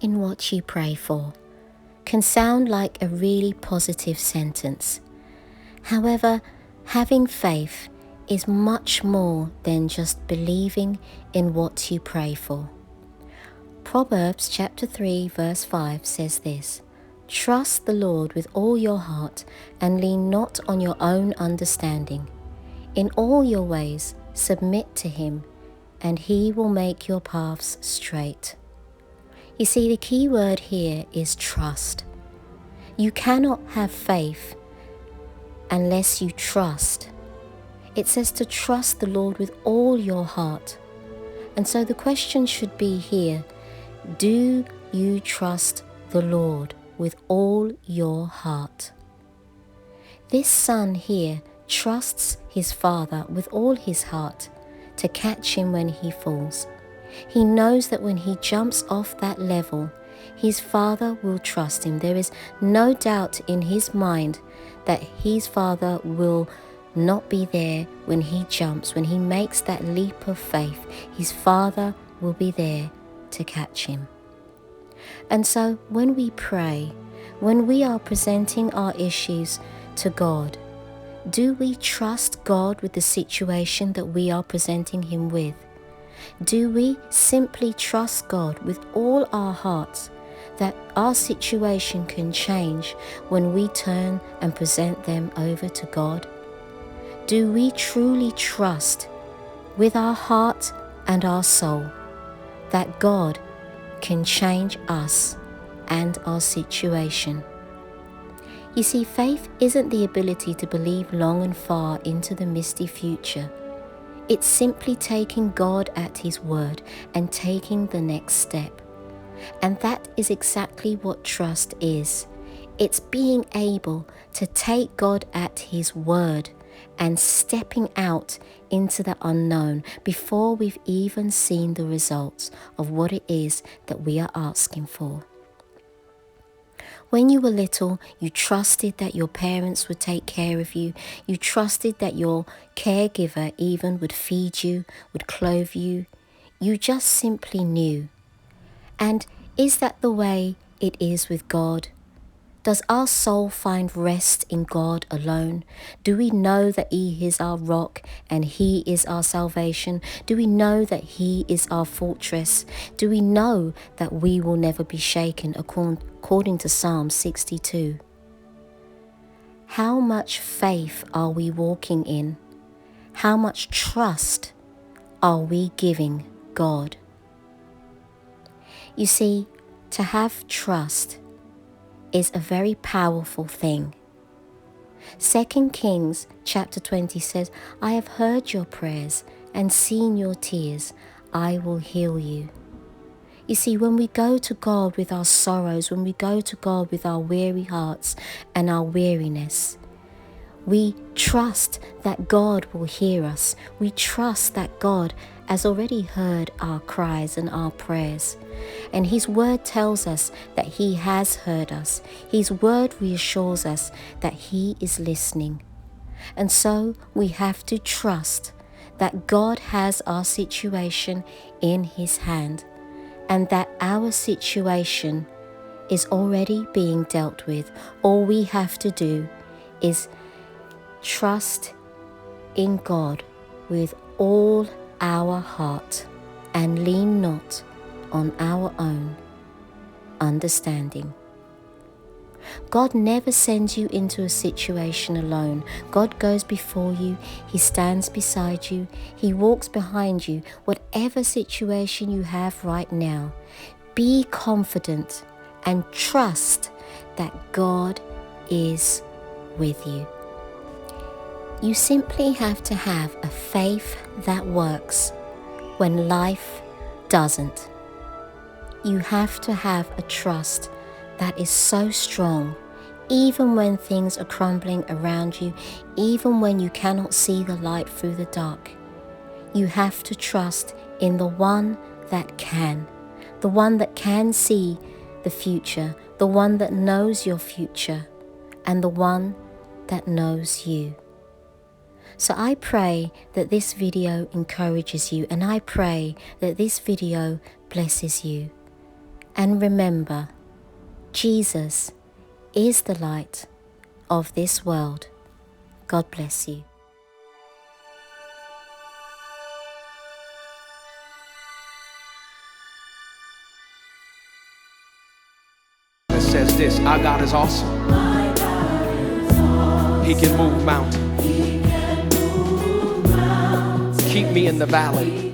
in what you pray for can sound like a really positive sentence. However, having faith is much more than just believing in what you pray for. Proverbs chapter 3 verse 5 says this: "Trust the Lord with all your heart and lean not on your own understanding. In all your ways submit to him, and he will make your paths straight." You see, the key word here is trust. You cannot have faith unless you trust. It says to trust the Lord with all your heart. And so the question should be here: do you trust the Lord with all your heart? This son here trusts his father with all his heart to catch him when he falls. He knows that when he jumps off that level, his father will trust him. There is no doubt in his mind that his father will not be there when he jumps, when he makes that leap of faith. His father will be there to catch him. And so when we pray, when we are presenting our issues to God, do we trust God with the situation that we are presenting him with? Do we simply trust God with all our hearts that our situation can change when we turn and present them over to God? Do we truly trust with our heart and our soul that God can change us and our situation? You see, faith isn't the ability to believe long and far into the misty future. It's simply taking God at his word and taking the next step. And that is exactly what trust is. It's being able to take God at his word and stepping out into the unknown before we've even seen the results of what it is that we are asking for. When you were little, you trusted that your parents would take care of you. You trusted that your caregiver even would feed you, would clothe you. You just simply knew. And is that the way it is with God? Does our soul find rest in God alone? Do we know that he is our rock and he is our salvation? Do we know that he is our fortress? Do we know that we will never be shaken according to Psalm 62? How much faith are we walking in? How much trust are we giving God? You see, to have trust is a very powerful thing. 2 Kings chapter 20 says, "I have heard your prayers and seen your tears. I will heal you." You see, when we go to God with our sorrows, when we go to God with our weary hearts and our weariness, we trust that God will hear us. We trust that God has already heard our cries and our prayers. And his word tells us that he has heard us. His word reassures us that he is listening. And so we have to trust that God has our situation in his hand and that our situation is already being dealt with. All we have to do is trust in God with all our heart and lean not on our own understanding. God never sends you into a situation alone. God goes before you. He stands beside you. He walks behind you. Whatever situation you have right now, be confident and trust that God is with you. You simply have to have a faith that works when life doesn't. You have to have a trust that is so strong, even when things are crumbling around you, even when you cannot see the light through the dark. You have to trust in the one that can see the future, the one that knows your future, and the one that knows you. So I pray that this video encourages you, and I pray that this video blesses you. And remember, Jesus is the light of this world. God bless you. It says this: our God is awesome. He can move mountains. Keep me in the valley